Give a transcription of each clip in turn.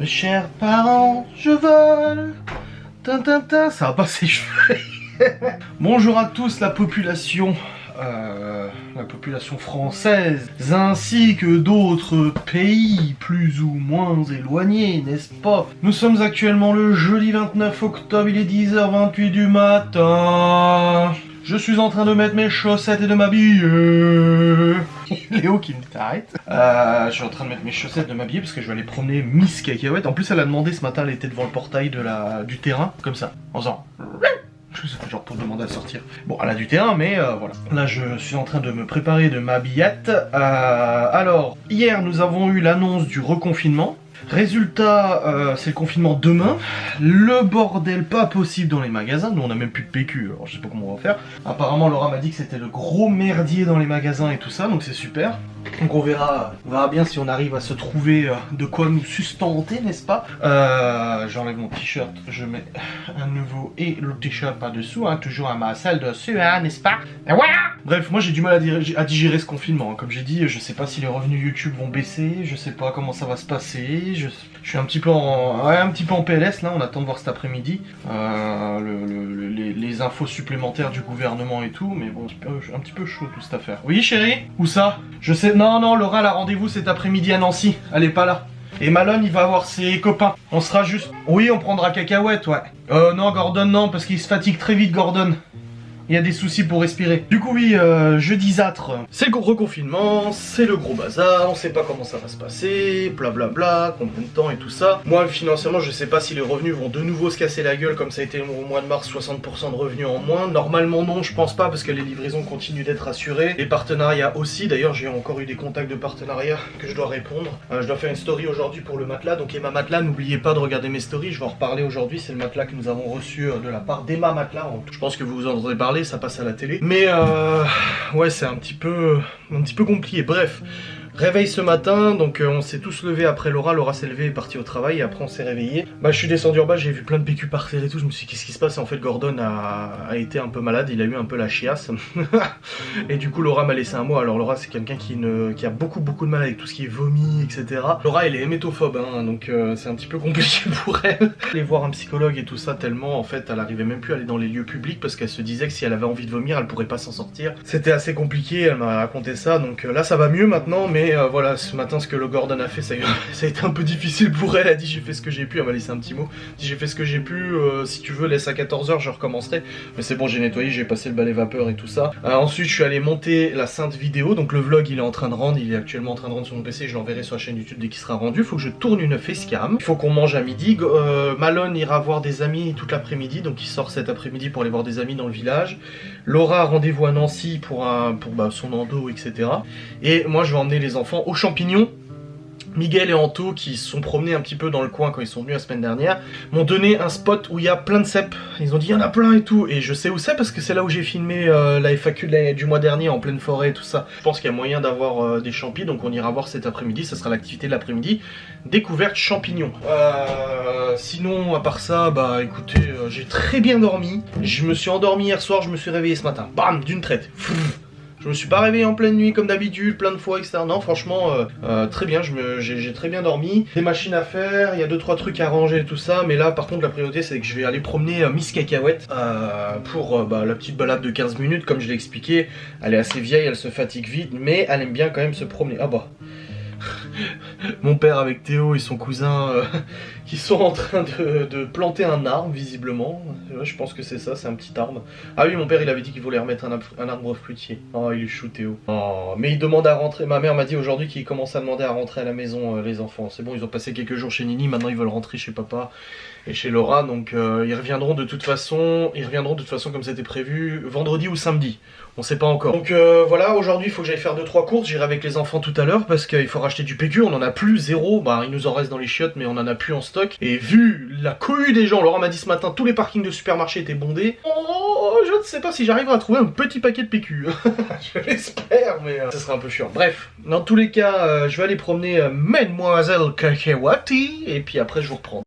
Mes chers parents, je vole. Tintintin, ça va pas s'échouer. Bonjour à tous la population française, ainsi que d'autres pays plus ou moins éloignés, n'est-ce pas? Nous sommes actuellement le jeudi 29 octobre, il est 10h28 du matin. Je suis en train de mettre mes chaussettes et de m'habiller. Léo qui me t'arrête. Je suis en train de mettre mes chaussettes, de m'habiller parce que je vais aller promener Miss Cacahuète. En plus, elle a demandé ce matin, elle était devant le portail du terrain, comme ça, en faisant genre pour demander à sortir. Bon, elle a du terrain, mais voilà. Là, je suis en train de me préparer de m'habillette. Alors, hier, nous avons eu l'annonce du reconfinement. Résultat, c'est le confinement demain. Le bordel pas possible dans les magasins. Nous, on a même plus de PQ, alors je sais pas comment on va faire. Apparemment, Laura m'a dit que c'était le gros merdier dans les magasins et tout ça, donc c'est super. Donc on verra bien si on arrive à se trouver de quoi nous sustenter, n'est-ce pas? J'enlève mon t-shirt, je mets un nouveau et le t-shirt par-dessous, hein, toujours à ma salle dessus, hein, n'est-ce pas? Et voilà. Bref, moi j'ai du mal à digérer ce confinement, hein. Comme j'ai dit, je sais pas si les revenus YouTube vont baisser, je sais pas comment ça va se passer, je suis un petit peu en PLS là, on attend de voir cet après-midi les infos supplémentaires du gouvernement et tout, mais bon, un petit peu chaud toute cette affaire. Oui chérie? Où ça? Je sais, non, Laura elle a rendez-vous cet après-midi à Nancy, elle est pas là. Et Malone il va avoir ses copains, on sera juste... Oui, on prendra Cacahuète, ouais. Non Gordon non, parce qu'il se fatigue très vite Gordon. Il y a des soucis pour respirer. Du coup oui, jeudisâtre, c'est le reconfinement, c'est le gros bazar, on sait pas comment ça va se passer, blablabla, combien de temps et tout ça. Moi financièrement je sais pas si les revenus vont de nouveau se casser la gueule comme ça a été au mois de mars, 60% de revenus en moins. Normalement non, je pense pas parce que les livraisons continuent d'être assurées. Les partenariats aussi, d'ailleurs j'ai encore eu des contacts de partenariat que je dois répondre. Je dois faire une story aujourd'hui pour le matelas, donc Emma Matelas, n'oubliez pas de regarder mes stories, je vais en reparler aujourd'hui, c'est le matelas que nous avons reçu de la part d'Emma Matelas. Je pense que vous en entendrez parler, ça passe à la télé. Mais ouais, c'est un petit peu compliqué. Bref, réveil ce matin, donc on s'est tous levés après Laura. Laura s'est levée et est partie au travail et après on s'est réveillé. Bah je suis descendu en bas, j'ai vu plein de PQ par terre et tout, je me suis dit qu'est-ce qui se passe? Et en fait Gordon a été un peu malade, il a eu un peu la chiasse. Et du coup Laura m'a laissé un mot. Alors Laura c'est quelqu'un qui a beaucoup de mal avec tout ce qui est vomi, etc. Laura elle est hémétophobe, hein, donc c'est un petit peu compliqué pour elle. Aller voir un psychologue et tout ça tellement en fait elle arrivait même plus à aller dans les lieux publics parce qu'elle se disait que si elle avait envie de vomir elle pourrait pas s'en sortir. C'était assez compliqué, elle m'a raconté ça, donc là ça va mieux maintenant, mais voilà, ce matin ce que le Gordon a fait ça a été un peu difficile pour elle. Elle a dit j'ai fait ce que j'ai pu, elle m'a laissé un petit mot, dit j'ai fait ce que j'ai pu, si tu veux laisse à 14h je recommencerai, mais c'est bon j'ai nettoyé, j'ai passé le balai vapeur et tout ça. Ensuite je suis allé monter la sainte vidéo, donc le vlog il est en train de rendre, il est actuellement en train de rendre sur mon PC, je l'enverrai sur la chaîne YouTube dès qu'il sera rendu. Il faut que je tourne une facecam, il faut qu'on mange à midi. Malone ira voir des amis toute l'après-midi, donc il sort cet après-midi pour aller voir des amis dans le village. Laura a rendez-vous à Nancy pour son endo, etc. Et moi je vais emmener les enfants aux champignons. Miguel et Anto, qui se sont promenés un petit peu dans le coin quand ils sont venus la semaine dernière, m'ont donné un spot où il y a plein de cèpes. Ils ont dit il y en a plein et tout, et je sais où c'est parce que c'est là où j'ai filmé la FAQ du mois dernier en pleine forêt et tout ça. Je pense qu'il y a moyen d'avoir des champis, donc on ira voir cet après-midi, ça sera l'activité de l'après-midi, découverte champignons. Sinon à part ça, bah écoutez, j'ai très bien dormi. Je me suis endormi hier soir, je me suis réveillé ce matin, bam, d'une traite. Je me suis pas réveillé en pleine nuit comme d'habitude, plein de fois, etc. Non, franchement, très bien, j'ai très bien dormi. Des machines à faire, il y a 2-3 trucs à ranger et tout ça, mais là, par contre, la priorité, c'est que je vais aller promener Miss Cacahuète pour la petite balade de 15 minutes, comme je l'ai expliqué. Elle est assez vieille, elle se fatigue vite, mais elle aime bien quand même se promener. Ah bah... Mon père avec Théo et son cousin qui sont en train de planter un arbre visiblement. Je pense que c'est ça, c'est un petit arbre. Ah oui, mon père il avait dit qu'il voulait remettre un arbre fruitier. Oh il est chou Théo. Oh, mais il demande à rentrer. Ma mère m'a dit aujourd'hui qu'il commence à demander à rentrer à la maison les enfants. C'est bon, ils ont passé quelques jours chez Nini, maintenant ils veulent rentrer chez papa et chez Laura. Donc ils reviendront de toute façon comme c'était prévu vendredi ou samedi. On sait pas encore. Donc voilà, aujourd'hui il faut que j'aille faire 2-3 courses. J'irai avec les enfants tout à l'heure parce qu'il faut racheter du PQ. On en a plus, zéro. Bah il nous en reste dans les chiottes mais on en a plus en stock. Et vu la cohue des gens, Laura m'a dit ce matin tous les parkings de supermarché étaient bondés. Oh, je ne sais pas si j'arriverai à trouver un petit paquet de PQ. Je l'espère, mais ça sera un peu chiant. Bref, dans tous les cas, je vais aller promener Mademoiselle Cacahuète et puis après je vous reprends.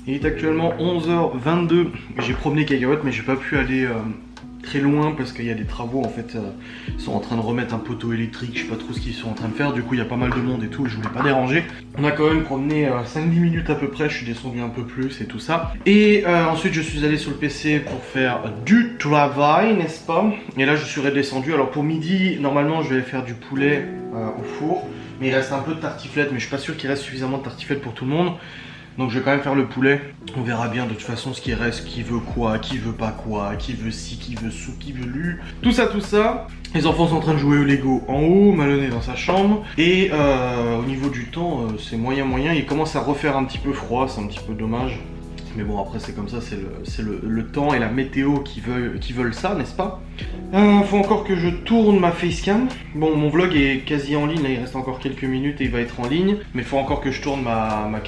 Il est actuellement 11h22. J'ai promené Cacahuète, mais j'ai pas pu aller très loin parce qu'il y a des travaux en fait. Ils sont en train de remettre un poteau électrique, je sais pas trop ce qu'ils sont en train de faire. Du coup, il y a pas mal de monde et tout, je voulais pas déranger. On a quand même promené 5-10 minutes à peu près. Je suis descendu un peu plus et tout ça. Et ensuite, je suis allé sur le PC pour faire du travail, n'est-ce pas? Et là, je suis redescendu. Alors pour midi, normalement, je vais faire du poulet au four. Mais il reste un peu de tartiflette, mais je suis pas sûr qu'il reste suffisamment de tartiflette pour tout le monde. Donc je vais quand même faire le poulet. On verra bien de toute façon ce qui reste, qui veut quoi, qui veut pas quoi, qui veut ci, qui veut sous, qui veut lu. Tout ça, tout ça. Les enfants sont en train de jouer au Lego en haut, Malone est dans sa chambre. Et au niveau du temps, c'est moyen. Il commence à refaire un petit peu froid, c'est un petit peu dommage. Mais bon, après c'est comme ça, c'est le temps et la météo qui veulent ça, n'est-ce pas? Faut encore que je tourne ma facecam. Bon, mon vlog est quasi en ligne, là il reste encore quelques minutes et il va être en ligne. Mais il faut encore que je tourne ma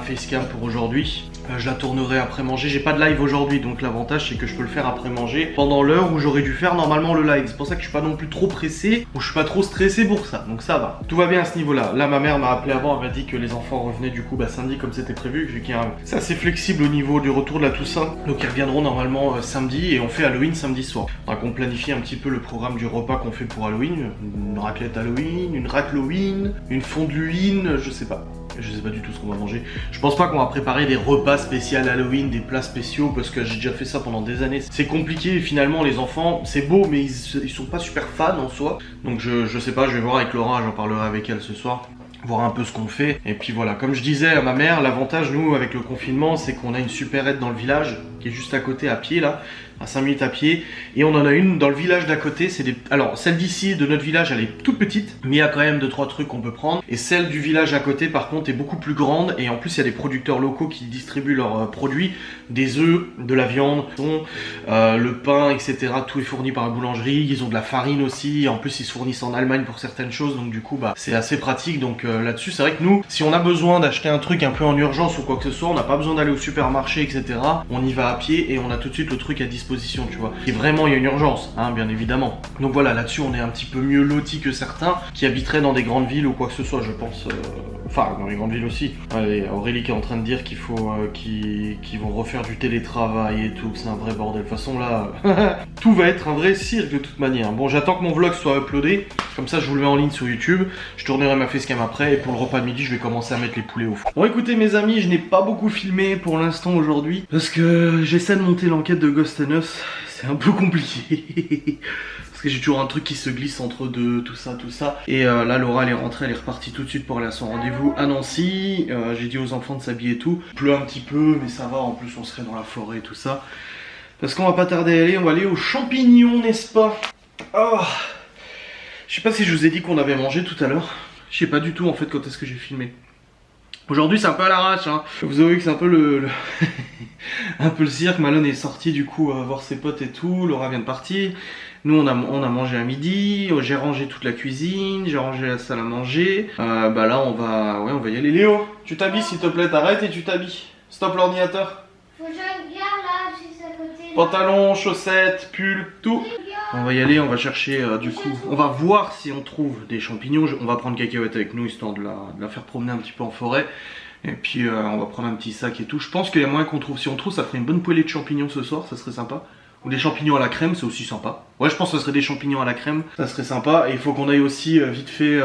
facecam pour aujourd'hui. Je la tournerai après manger. J'ai pas de live aujourd'hui, donc l'avantage c'est que je peux le faire après manger, pendant l'heure où j'aurais dû faire normalement le live. C'est pour ça que je suis pas non plus trop pressé, ou je suis pas trop stressé pour ça, donc ça va. Tout va bien à ce niveau-là. Là, ma mère m'a appelé avant, elle m'a dit que les enfants revenaient du coup samedi comme c'était prévu, vu qu'il y a c'est assez flexible au niveau du retour de la Toussaint. Donc ils reviendront normalement samedi et on fait Halloween samedi soir. Donc on planifie un petit peu le programme du repas qu'on fait pour Halloween. Une raclette Halloween, une racloween, une fonduine, je sais pas. Je sais pas du tout ce qu'on va manger. Je pense pas qu'on va préparer des repas spéciaux Halloween, des plats spéciaux, parce que j'ai déjà fait ça pendant des années. C'est compliqué, finalement, les enfants, c'est beau, mais ils sont pas super fans en soi. Donc je sais pas, je vais voir avec Laura, j'en parlerai avec elle ce soir. Voir un peu ce qu'on fait. Et puis voilà, comme je disais à ma mère, l'avantage, nous, avec le confinement, c'est qu'on a une supérette dans le village, qui est juste à côté, à pied, là. À 5 minutes à pied, et on en a une dans le village d'à côté. Alors celle d'ici de notre village elle est toute petite, mais il y a quand même 2-3 trucs qu'on peut prendre, et celle du village à côté par contre est beaucoup plus grande, et en plus il y a des producteurs locaux qui distribuent leurs produits, des œufs, de la viande, le pain, etc. Tout est fourni par la boulangerie. Ils ont de la farine aussi, en plus ils se fournissent en Allemagne pour certaines choses, donc du coup bah c'est assez pratique. Donc là-dessus c'est vrai que nous, si on a besoin d'acheter un truc un peu en urgence ou quoi que ce soit, on n'a pas besoin d'aller au supermarché, etc. On y va à pied et on a tout de suite le truc à disposition, tu vois. Et vraiment il y a une urgence, hein, bien évidemment. Donc voilà, là-dessus on est un petit peu mieux lotis que certains qui habiteraient dans des grandes villes ou quoi que ce soit, je pense. Enfin, dans les grandes villes aussi. Allez, Aurélie qui est en train de dire qu'il faut qu'ils vont refaire du télétravail et tout, que c'est un vrai bordel. De toute façon là, tout va être un vrai cirque de toute manière. Bon, j'attends que mon vlog soit uploadé, comme ça je vous le mets en ligne sur YouTube. Je tournerai ma facecam après, et pour le repas de midi je vais commencer à mettre les poulets au four. Bon écoutez mes amis, je n'ai pas beaucoup filmé pour l'instant aujourd'hui, parce que j'essaie de monter l'enquête de Ghost and Us. C'est un peu compliqué. Parce que j'ai toujours un truc qui se glisse entre deux, tout ça. Et là, Laura, elle est rentrée, elle est repartie tout de suite pour aller à son rendez-vous à Nancy. J'ai dit aux enfants de s'habiller et tout. Il pleut un petit peu, mais ça va. En plus, on serait dans la forêt et tout ça. Parce qu'on va pas tarder à aller. On va aller aux champignons, n'est-ce pas? Oh. Je sais pas si je vous ai dit qu'on avait mangé tout à l'heure. Je sais pas du tout, en fait, quand est-ce que j'ai filmé. Aujourd'hui c'est un peu à l'arrache, hein. Vous avez vu que c'est un peu un peu le cirque. Malone est sorti du coup voir ses potes et tout. Laura vient de partir. Nous on a mangé à midi. J'ai rangé toute la cuisine, j'ai rangé la salle à manger. Bah là on va y aller. Léo, tu t'habilles s'il te plaît, t'arrêtes et tu t'habilles. Stop l'ordinateur. Faut que je regarde là, juste à côté. Pantalon, chaussettes, pull, tout. On va y aller, on va chercher du coup. On va voir si on trouve des champignons. On va prendre Cacahuète avec nous histoire de la faire promener un petit peu en forêt. Et puis on va prendre un petit sac et tout. Je pense qu'il y a moyen qu'on trouve. Si on trouve, ça ferait une bonne poêlée de champignons ce soir, ça serait sympa. Ou des champignons à la crème, c'est aussi sympa. Ouais, je pense que ça serait des champignons à la crème, ça serait sympa. Et il faut qu'on aille aussi vite fait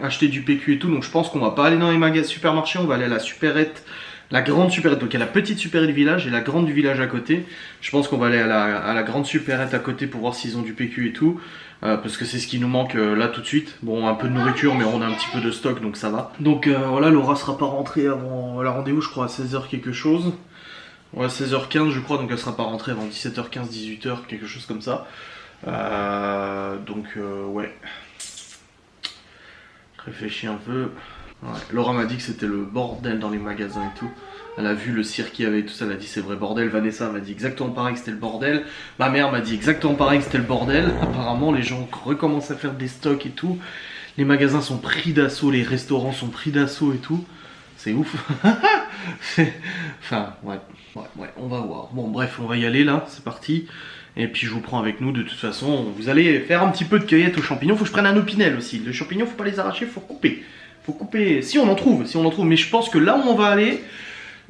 acheter du PQ et tout. Donc je pense qu'on va pas aller dans les magasins supermarchés, on va aller à la supérette. La grande supérette, donc il y a la petite supérette du village et la grande du village à côté. Je pense qu'on va aller à la grande supérette à côté pour voir s'ils ont du PQ et tout. Parce que c'est ce qui nous manque là tout de suite. Bon, un peu de nourriture, mais on a un petit peu de stock, donc ça va. Donc voilà, Laura sera pas rentrée avant la rendez-vous, je crois à 16h quelque chose. Ouais, 16h15 je crois, donc elle sera pas rentrée avant 17h15, 18h, quelque chose comme ça. Ouais. Je réfléchis un peu. Ouais. Laura m'a dit que c'était le bordel dans les magasins et tout. Elle a vu le cirque qu'il y avait et tout ça, elle a dit c'est vrai bordel. Vanessa m'a dit exactement pareil que c'était le bordel. Ma mère m'a dit exactement pareil que c'était le bordel. Apparemment les gens recommencent à faire des stocks et tout. Les magasins sont pris d'assaut, les restaurants sont pris d'assaut et tout. C'est ouf. Enfin ouais, on va voir. Bon bref, on va y aller là, c'est parti. Et puis je vous prends avec nous de toute façon. Vous allez faire un petit peu de cueillette aux champignons. Faut que je prenne un opinel aussi. Les champignons faut pas les arracher, faut couper. Faut couper, si on en trouve, mais je pense que là où on va aller,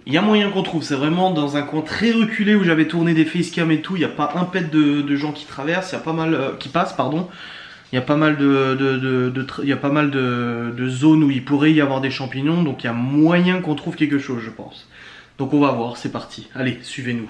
Il y a moyen qu'on trouve, c'est vraiment dans un coin très reculé où j'avais tourné des facecam et tout. Il n'y a pas un pet de gens qui traversent, il y a pas mal qui passent, pardon. Il y a pas mal de zones où il pourrait y avoir des champignons, donc il y a moyen qu'on trouve quelque chose, je pense. Donc on va voir, c'est parti. Allez, suivez-nous.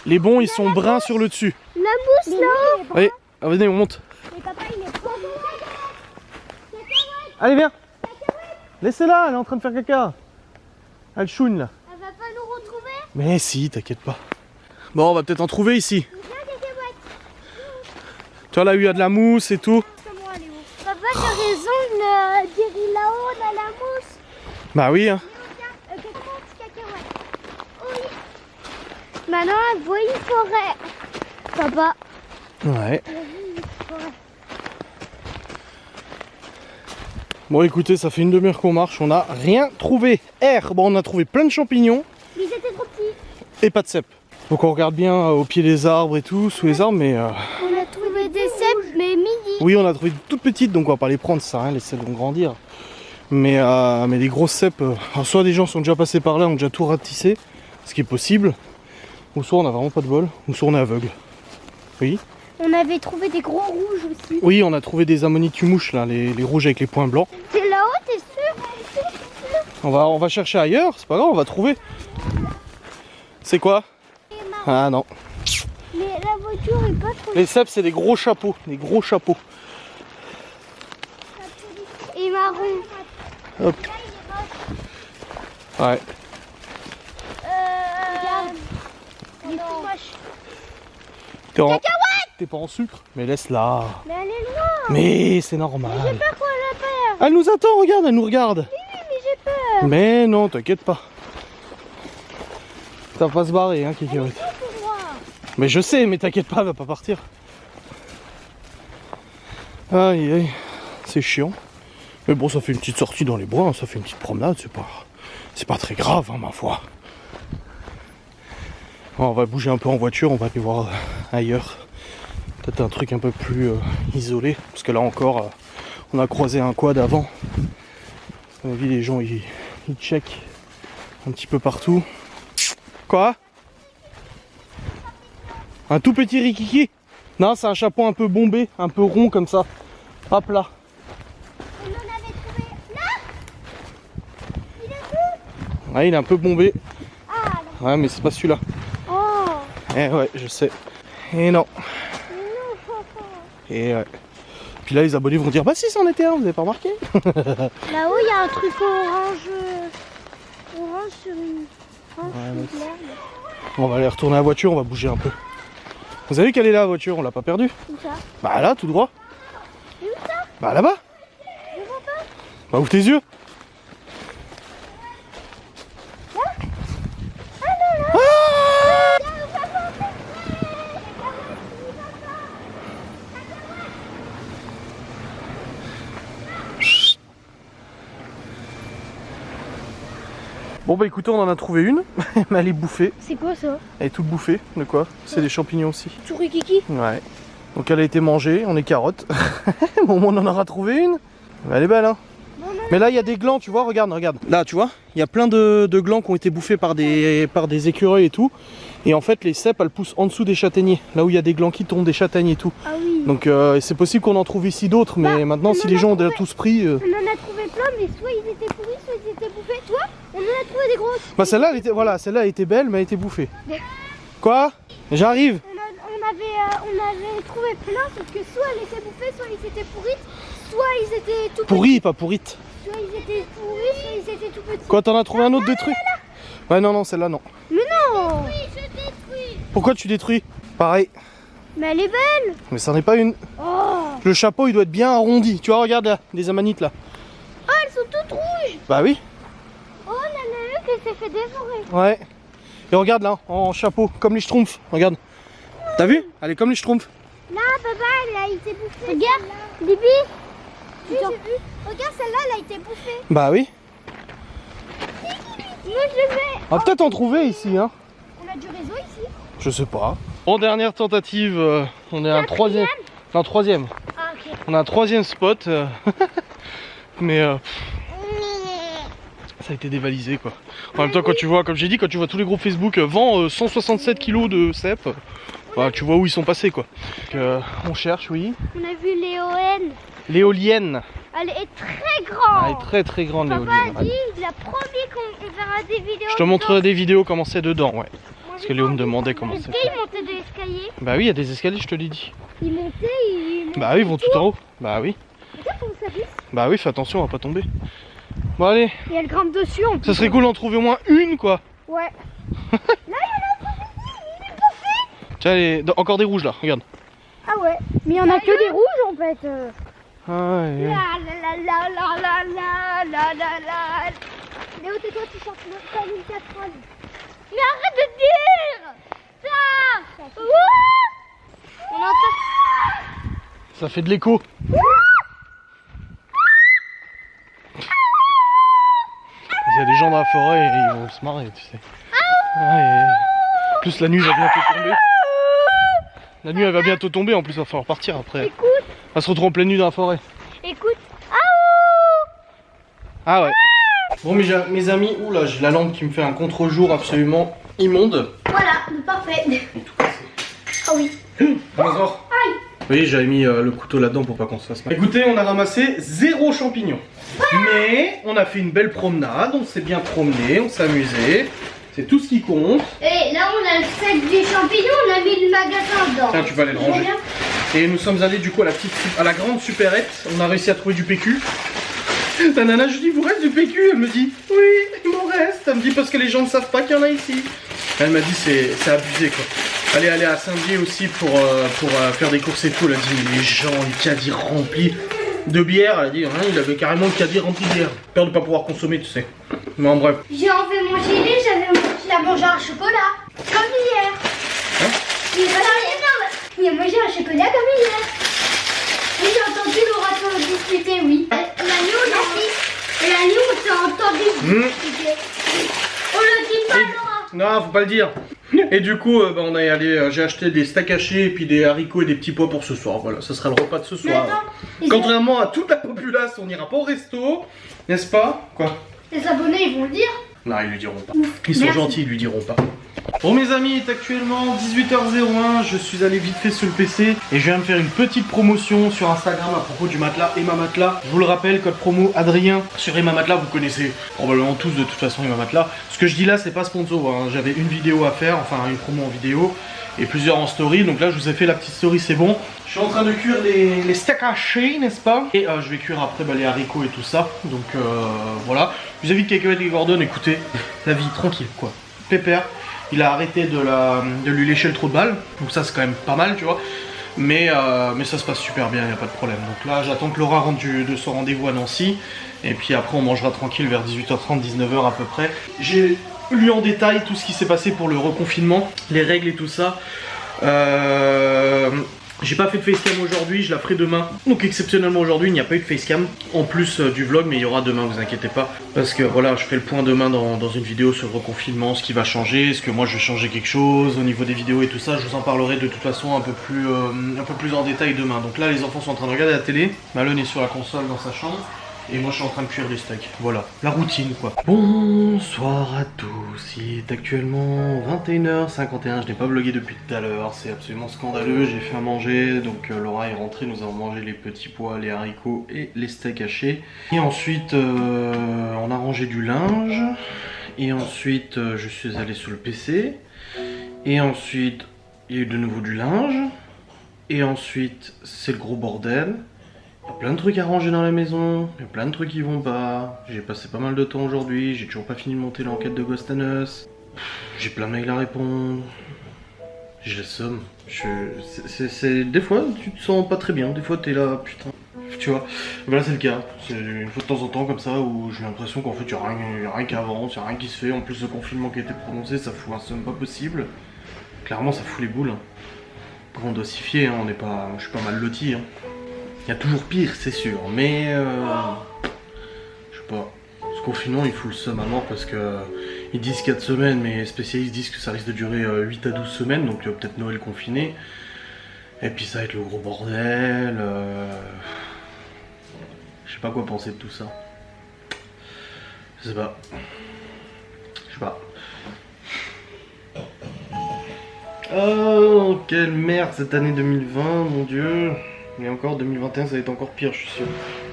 Les bons, ils sont bruns sur le dessus. La mousse là. Oui, venez, on monte. Mais papa, il est trop bon. Allez, viens. Laissez-la, elle est en train de faire caca. Elle chouine là. Elle va pas nous retrouver. Mais si, t'inquiète pas. Bon, on va peut-être en trouver ici. Tu vois là où il y a de la mousse et tout. Papa, t'as raison, le guérit là-haut, on a la mousse. Bah oui, hein. Maintenant, elle voit une forêt. Papa. Ouais. Bon, écoutez, ça fait une demi-heure qu'on marche, on n'a rien trouvé. Bon, on a trouvé plein de champignons. Mais ils étaient trop petits. Et pas de cèpes. Donc on regarde bien au pied des arbres et tout, sous les arbres, mais... On a trouvé des cèpes, mais midi. Oui, on a trouvé de toutes petites, donc on va pas les prendre, ça, hein, les cèpes vont grandir. Mais des grosses cèpes, alors soit des gens sont déjà passés par là, ont déjà tout ratissé, ce qui est possible, ou soit on a vraiment pas de bol, ou soit on est aveugle. Oui. On avait trouvé des gros rouges aussi. Oui, on a trouvé des ammonitues-mouches, là, les rouges avec les points blancs. C'est là-haut, t'es sûr? On va chercher ailleurs, c'est pas grave, on va trouver. C'est quoi? Ah non. Mais la voiture est pas trop... Les cèpes, c'est des gros chapeaux, des gros chapeaux. Et marron. Hop. Ouais. Regarde. Il est tout moche. T'es pas en sucre? Mais laisse-la. Mais elle est loin. Mais c'est normal. J'ai peur qu'on la perd. Elle nous attend, regarde, elle nous regarde. Oui, mais j'ai peur. Mais non, t'inquiète pas. Ça va pas se barrer, hein, Kikirut. Mais je sais, mais t'inquiète pas, elle va pas partir. Aïe, aïe. C'est chiant. Mais bon, ça fait une petite sortie dans les bois, hein, ça fait une petite promenade, c'est pas très grave, hein, ma foi. Bon, on va bouger un peu en voiture, on va aller voir ailleurs. Peut-être un truc un peu plus isolé, parce que là encore, on a croisé un quad avant. À mon avis, les gens, ils checkent un petit peu partout. Quoi? Un tout petit rikiki? Non, c'est un chapeau un peu bombé, un peu rond comme ça. Hop là. On en avait trouvé là. Il est où? Ouais, il est un peu bombé. Ah, là. Ouais, mais c'est pas celui-là. Oh. Eh ouais, je sais. Et non. Et ouais. Puis là, les abonnés vont dire, bah si, c'en était un, vous avez pas remarqué? Là-haut, il y a un truc orange. Orange sur une. Ouais, on va aller retourner à la voiture, on va bouger un peu. Vous avez vu qu'elle est là, la voiture? On l'a pas perdue? Où ça? Bah là, tout droit. Et où ça? Bah là-bas. Je vois pas. Bah ouvre tes yeux. Bon bah écoutez, on en a trouvé une, mais elle est bouffée. C'est quoi ça? Elle est toute bouffée, de quoi? C'est des champignons aussi. Tourikiki? Ouais. Donc elle a été mangée, on est carottes. Bon, on en aura trouvé une. Elle est belle, hein. Mais là il y a des glands, tu vois, regarde. Là tu vois, il y a plein de glands qui ont été bouffés par des écureuils et tout. Et en fait les cèpes elles poussent en dessous des châtaigniers. Là où il y a des glands qui tombent, des châtaignes et tout. Ah oui. Donc c'est possible qu'on en trouve ici d'autres, mais maintenant si les gens ont déjà tous pris... On en a trouvé plein, mais soit ils étaient pourris, soit ils étaient bouffés. Toi, on en a trouvé des grosses. Bah celle-là, elle était, voilà, celle-là elle était belle, mais elle était bouffée. Quoi? J'arrive. On avait trouvé plein, sauf que soit elles étaient bouffées, soit ils étaient pourris, soit ils étaient tout petits. Pourri, pas pourrite. Soit ils étaient pourris, soit ils étaient tout petits. Quoi, t'en as trouvé un autre détruit? Ouais, non, non, celle-là, non. Mais non! Oui, je détruis. Pourquoi tu détruis? Pareil. Mais elle est belle. Mais ça n'est pas une. Oh! Le chapeau, il doit être bien arrondi. Tu vois, regarde là, des amanites là. Oh, elles sont toutes rouges. Bah oui. Oh, il y en a une qui s'est fait dévorer. Ouais. Et regarde là, en chapeau, comme les schtroumpfs. Regarde. T'as vu? Elle est comme les schtroumpfs. Là, papa, elle a été bouffée. Regarde, Bibi. Oui, j'ai vu. Regarde, celle-là, elle a été bouffée. Bah oui. Moi, je vais. On va peut-être en trouver ici, hein. On a du réseau ici. Je sais pas. En dernière tentative, on est à un troisième. Non, troisième. Ah, ok. On a un troisième spot. Mais ça a été dévalisé quoi. En même temps, quand tu vois, comme j'ai dit, quand tu vois tous les groupes Facebook vend 167 kilos de cèpes, bah, tu vois où ils sont passés quoi. Donc, on cherche, oui. On a vu l'éolienne. L'éolienne. Elle est très grande. Elle est très très grande Papa l'éolienne. a dit, il a promis qu'on verra des vidéos. Je te montrerai des vidéos comment c'est dedans, ouais. Parce que Léo me demandait comment Est-ce c'est qu'il montait de l'escalier? Bah oui, il y a des escaliers, je te l'ai dit. Il montait, il montait. Bah oui, ils vont tout en haut. Bah oui. Regarde comment ça glisse. Bah oui, fais attention, on va pas tomber. Bon allez, Et elle grimpe dessus en plus. ça serait cool d'en trouver au moins une quoi. Ouais. Là, il y en a encore une, il est bouffé. Tiens, encore des rouges là, regarde. Ah ouais. Mais il y en a que des rouges en fait. Ah ouais. La la la la la la la la la. Léo, tais-toi, tu chantes même pas une casserole. Mais arrête de dire ça. On entend. Ça fait de l'écho. Il y a des gens dans la forêt et ils vont se marrer, tu sais. Ouais, en plus la nuit va bientôt tomber. La nuit elle va bientôt tomber, en plus il va falloir partir après. Écoute, On va se retrouver en pleine nuit dans la forêt. écoute. Ah ouais. Bon mes amis, oula, j'ai la lampe qui me fait un contre-jour absolument immonde. Voilà, parfait. Ah oui. Bonjour. Oui, j'avais mis le couteau là-dedans pour pas qu'on se fasse mal. Écoutez, on a ramassé 0 champignons. Mais on a fait une belle promenade, on s'est bien promené, on s'est amusé. C'est tout ce qui compte. Et là, on a le sac des champignons, on a mis le magasin dedans. Tiens, tu vas aller le ranger. Et nous sommes allés du coup à la grande supérette. On a réussi à trouver du PQ. Ta nana, je dis, vous reste du PQ? Elle me dit, oui, il m'en reste. Elle me dit, parce que les gens ne savent pas qu'il y en a ici. Elle m'a dit, c'est abusé quoi. Elle est allée à Saint-Dié aussi pour faire des courses et tout. Elle a dit, mais les gens, les caddies remplis de bière. Elle a dit, hein, il avait carrément le caddie rempli de bière. Peur de pas pouvoir consommer, tu sais. Mais en bref. J'ai enlevé mon gilet, j'ai mangé un chocolat. Comme hier. Hein? Il a mangé un chocolat comme hier. Oui, j'ai entendu Laura discuter, oui. L'agneau, on t'a entendu discuter. On le dit pas, Laura. Non, faut pas le dire. Et du coup, on est allé, j'ai acheté des steaks hachés et puis des haricots et des petits pois pour ce soir. Voilà, ça sera le repas de ce soir. Contrairement à toute la populace, on n'ira pas au resto, n'est-ce pas? Quoi? Les abonnés, ils vont le dire. Non, ils lui diront pas. Ils sont gentils, ils lui diront pas. Bon mes amis, il est actuellement 18h01, je suis allé vite fait sur le PC et je viens de faire une petite promotion sur Instagram à propos du matelas Emma Matelas. Je vous le rappelle, code promo Adrien sur Emma Matelas, vous connaissez probablement tous de toute façon Emma Matelas. Ce que je dis là, c'est pas sponsor, hein. J'avais une vidéo à faire, enfin une promo en vidéo et plusieurs en story, donc là je vous ai fait la petite story, c'est bon. Je suis en train de cuire les steaks hachés, n'est-ce pas? Et je vais cuire après les haricots et tout ça, donc voilà. Vis-à-vis de Cacahuète et Gordon, écoutez, la vie tranquille quoi, pépère. Il a arrêté de lui lécher le trou de balle, donc ça c'est quand même pas mal, tu vois. Mais ça se passe super bien, il n'y a pas de problème. Donc là, j'attends que Laura rentre de son rendez-vous à Nancy. Et puis après, on mangera tranquille vers 18h30, 19h à peu près. J'ai lu en détail tout ce qui s'est passé pour le reconfinement, les règles et tout ça. J'ai pas fait de facecam aujourd'hui, je la ferai demain. Donc exceptionnellement aujourd'hui, il n'y a pas eu de facecam en plus du vlog, mais il y aura demain, vous inquiétez pas. Parce que voilà, je ferai le point demain dans une vidéo sur le reconfinement, ce qui va changer, est-ce que moi je vais changer quelque chose au niveau des vidéos et tout ça. Je vous en parlerai de toute façon un peu plus en détail demain. Donc là, les enfants sont en train de regarder la télé. Malone est sur la console dans sa chambre. Et moi je suis en train de cuire des steaks. Voilà, la routine quoi. Bonsoir à tous, il est actuellement 21h51, je n'ai pas vlogué depuis tout à l'heure, c'est absolument scandaleux, j'ai fait à manger, donc Laura est rentrée, nous avons mangé les petits pois, les haricots et les steaks hachés. Et ensuite on a rangé du linge, et ensuite je suis allé sur le PC, et ensuite il y a eu de nouveau du linge, et ensuite c'est le gros bordel. Il y a plein de trucs à ranger dans la maison, il y a plein de trucs qui vont pas. J'ai passé pas mal de temps aujourd'hui, j'ai toujours pas fini de monter l'enquête de Ghost and Us. J'ai plein de mails à répondre. J'ai le somme. Des fois tu te sens pas très bien, des fois t'es là, putain. Tu vois, voilà c'est le cas. C'est une fois de temps en temps comme ça où j'ai l'impression qu'en fait il y a rien qui avance, il y a rien qui se fait. En plus le confinement qui a été prononcé, ça fout un somme pas possible. Clairement ça fout les boules. Après on doit s'y fier, hein. Je suis pas mal loti. Hein. Il y a toujours pire, c'est sûr, mais je sais pas. Ce confinement, il fout le seum à mort parce que ils disent 4 semaines, mais les spécialistes disent que ça risque de durer 8 à 12 semaines, donc peut-être Noël confiné. Et puis ça va être le gros bordel. Je sais pas quoi penser de tout ça. Je sais pas. Je sais pas. Oh, quelle merde cette année 2020, mon dieu. Et encore 2021 ça va être encore pire je suis sûr.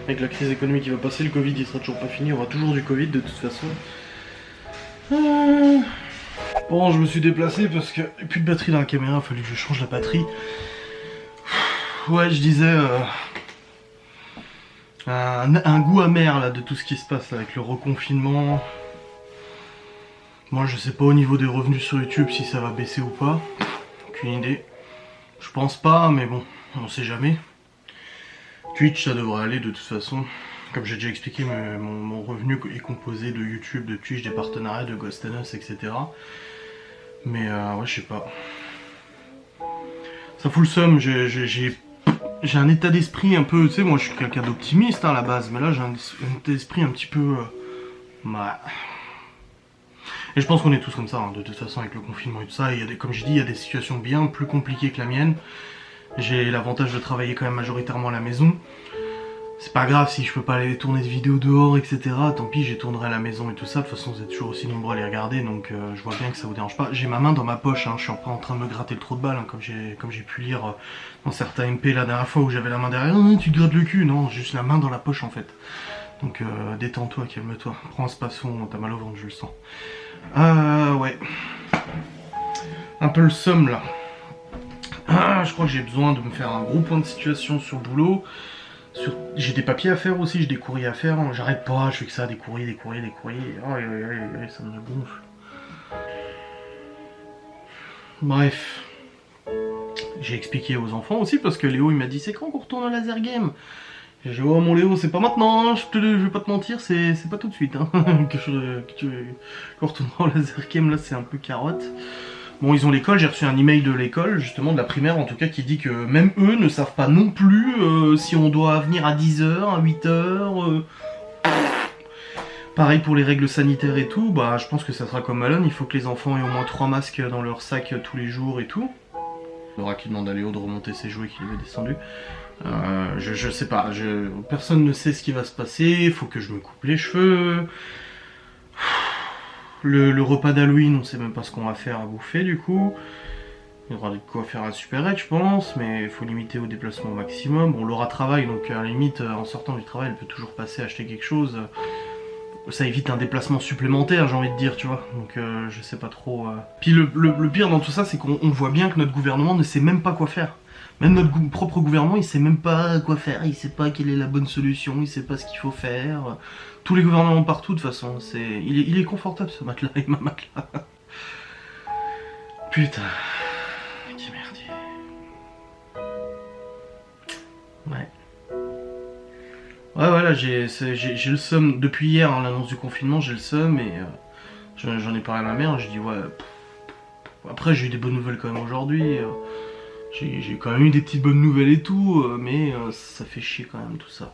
Avec la crise économique qui va passer, le Covid il sera toujours pas fini, il y aura toujours du Covid de toute façon. Bon je me suis déplacé parce que plus de batterie dans la caméra, il a fallu que je change la batterie. Ouais je disais un goût amer là de tout ce qui se passe là, avec le reconfinement. Moi je sais pas au niveau des revenus sur YouTube si ça va baisser ou pas. Aucune idée. Je pense pas mais bon, on sait jamais. Twitch ça devrait aller de toute façon. Comme j'ai déjà expliqué, mon revenu est composé de YouTube, de Twitch, des partenariats, de Ghost and Us, etc. Mais ouais je sais pas. Ça fout le seum, j'ai un état d'esprit un peu, tu sais moi je suis quelqu'un d'optimiste hein, à la base, mais là j'ai un état d'esprit un petit peu... Et je pense qu'on est tous comme ça, hein, de toute façon avec le confinement et tout ça, et comme je dis, il y a des situations bien plus compliquées que la mienne. J'ai l'avantage de travailler quand même majoritairement à la maison. C'est pas grave si je peux pas aller tourner de vidéos dehors, etc. Tant pis, j'y tournerai à la maison et tout ça. De toute façon, vous êtes toujours aussi nombreux à les regarder, donc je vois bien que ça vous dérange pas. J'ai ma main dans ma poche, hein, je suis pas en train de me gratter le trou de balle, hein, comme j'ai pu lire dans certains MP la dernière fois où j'avais la main derrière. Oh, tu te grattes le cul, non, juste la main dans la poche en fait. Donc détends-toi, calme-toi. Prends un spasson, t'as mal au ventre, je le sens. Ouais. Un peu le somme là. Je crois que j'ai besoin de me faire un gros point de situation sur le boulot. J'ai des papiers à faire aussi, j'ai des courriers à faire. J'arrête pas, je fais que ça, des courriers. Oh, ça me gonfle. Bref. J'ai expliqué aux enfants aussi parce que Léo il m'a dit c'est quand qu'on retourne au laser game. J'ai dit oh mon Léo c'est pas maintenant, hein, je vais pas te mentir, c'est pas tout de suite hein, qu'on retournera au laser game là c'est un peu carotte. Bon ils ont l'école, j'ai reçu un email de l'école, justement de la primaire en tout cas, qui dit que même eux ne savent pas non plus si on doit venir à 10h, à 8h. Pareil pour les règles sanitaires et tout, bah je pense que ça sera comme Malone, il faut que les enfants aient au moins 3 masques dans leur sac tous les jours et tout. Laura qui demande à Léo de remonter ses jouets qu'il avait descendu. Je sais pas, personne ne sait ce qui va se passer, il faut que je me coupe les cheveux. Le repas d'Halloween, on sait même pas ce qu'on va faire à bouffer du coup. Il y aura de quoi faire à Super 8 je pense, mais il faut limiter au déplacement au maximum. Bon, Laura travaille, donc à la limite, en sortant du travail, elle peut toujours passer acheter quelque chose. Ça évite un déplacement supplémentaire, j'ai envie de dire, tu vois. Donc je sais pas trop. Puis le pire dans tout ça, c'est qu'on voit bien que notre gouvernement ne sait même pas quoi faire. Même notre propre gouvernement, il sait même pas quoi faire, il sait pas quelle est la bonne solution, il sait pas ce qu'il faut faire. Tous les gouvernements partout, de toute façon, il est confortable ce matelas et ma matelas. Putain, quel merdier. Ouais. Ouais, voilà, j'ai le seum. Depuis hier, hein, l'annonce du confinement, j'ai le seum et j'en ai parlé à ma mère, j'ai dit ouais. Après, j'ai eu des bonnes nouvelles quand même aujourd'hui. J'ai quand même eu des petites bonnes nouvelles et tout, mais ça fait chier quand même tout ça.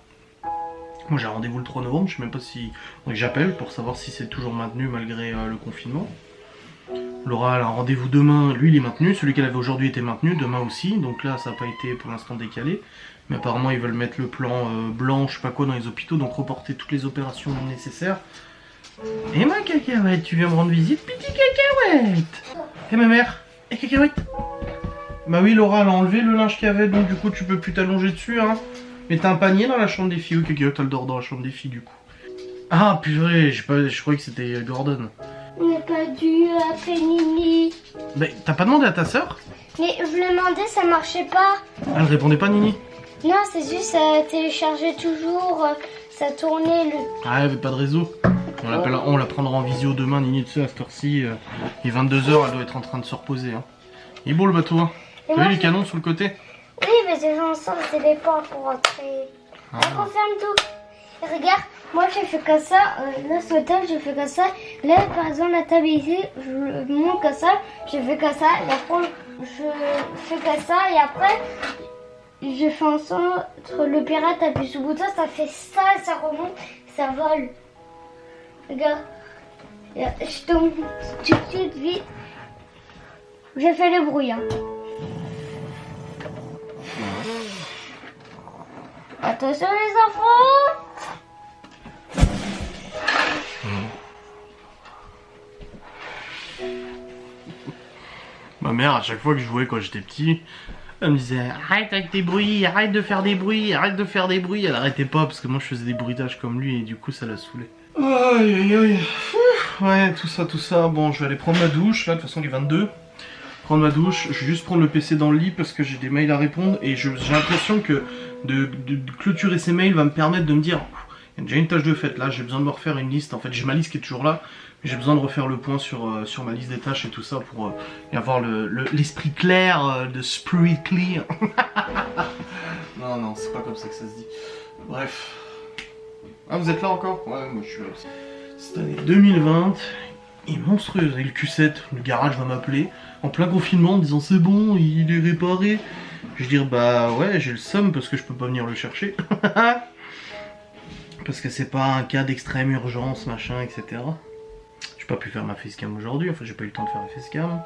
Moi j'ai rendez-vous le 3 novembre, je sais même pas si... Donc j'appelle pour savoir si c'est toujours maintenu malgré le confinement. Laura elle a un rendez-vous demain, lui il est maintenu, celui qu'elle avait aujourd'hui était maintenu, demain aussi, donc là ça n'a pas été pour l'instant décalé. Mais apparemment ils veulent mettre le plan blanc, je sais pas quoi, dans les hôpitaux, donc reporter toutes les opérations nécessaires. Et ma cacahuète, tu viens me rendre visite, petit cacahuète. Et ma mère, et cacahuète. Bah oui Laura elle a enlevé le linge qu'il y avait, donc du coup tu peux plus t'allonger dessus hein. Mais t'as un panier dans la chambre des filles, ou cacahuète elle dort dans la chambre des filles du coup. Ah purée, je croyais que c'était Gordon. On n'a pas dû appeler Nini. Mais t'as pas demandé à ta soeur? Mais je lui ai demandé, ça marchait pas. Elle répondait pas Nini? Non, c'est juste ça téléchargeait toujours, ça tournait le... Ah elle avait pas de réseau. On la prendra en visio demain, Nini, tu sais, à cette heure-ci, il est 22h, elle doit être en train de se reposer. Hein. Il est beau le bateau, hein. T'as vu les canons sur le côté? Oui, mais ces gens ensemble, c'est des portes pour rentrer. Ah. On ferme tout. Et regarde, moi j'ai fait comme ça, là sur la table j'ai fait comme ça. Là par exemple la table ici, je le monte comme ça, je fais comme ça, et après je fais comme ça, et après je fais en sorte le pirate appuie sur le bouton, ça fait ça, ça remonte, ça vole. Regarde, je tombe tout de suite vite. J'ai fait le bruit. Hein. Attention les enfants! Ma mère, à chaque fois que je jouais quand j'étais petit, elle me disait arrête avec tes bruits, arrête de faire des bruits, arrête de faire des bruits. Elle arrêtait pas parce que moi je faisais des bruitages comme lui et du coup ça l'a saoulé. Aïe aïe aïe. Ouais, tout ça. Bon, je vais aller prendre ma douche. Là, de toute façon, il est 22. Prendre ma douche. Je vais juste prendre le PC dans le lit parce que j'ai des mails à répondre et j'ai l'impression que de clôturer ces mails va me permettre de me dire il y a déjà une tâche de fait. Là, j'ai besoin de me refaire une liste. En fait, j'ai ma liste qui est toujours là. J'ai besoin de refaire le point sur ma liste des tâches et tout ça pour y avoir l'esprit clair, de spirit clear. Non, c'est pas comme ça que ça se dit. Bref. Ah, vous êtes là encore? Ouais, moi je suis là aussi. Cette année 2020 est monstrueuse. Et le Q7, le garage va m'appeler en plein confinement en me disant c'est bon, il est réparé. Je vais dire bah ouais, j'ai le seum parce que je peux pas venir le chercher. Parce que c'est pas un cas d'extrême urgence, machin, etc. J'ai pas pu faire ma facecam aujourd'hui, enfin j'ai pas eu le temps de faire la facecam.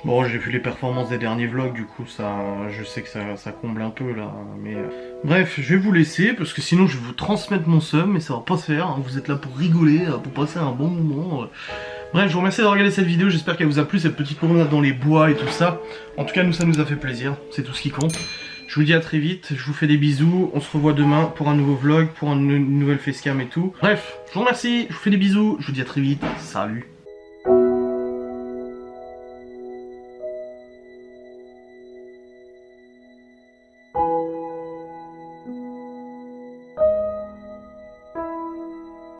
Bon, j'ai vu les performances des derniers vlogs, du coup ça, je sais que ça comble un peu là, mais... Bref, je vais vous laisser, parce que sinon je vais vous transmettre mon seum, mais ça va pas se faire, hein. Vous êtes là pour rigoler, pour passer un bon moment. Bref, je vous remercie d'avoir regardé cette vidéo, j'espère qu'elle vous a plu, cette petite promenade dans les bois et tout ça. En tout cas, nous, ça nous a fait plaisir, c'est tout ce qui compte. Je vous dis à très vite, je vous fais des bisous, on se revoit demain pour un nouveau vlog, pour une nouvelle facecam et tout. Bref, je vous remercie, je vous fais des bisous, je vous dis à très vite, salut.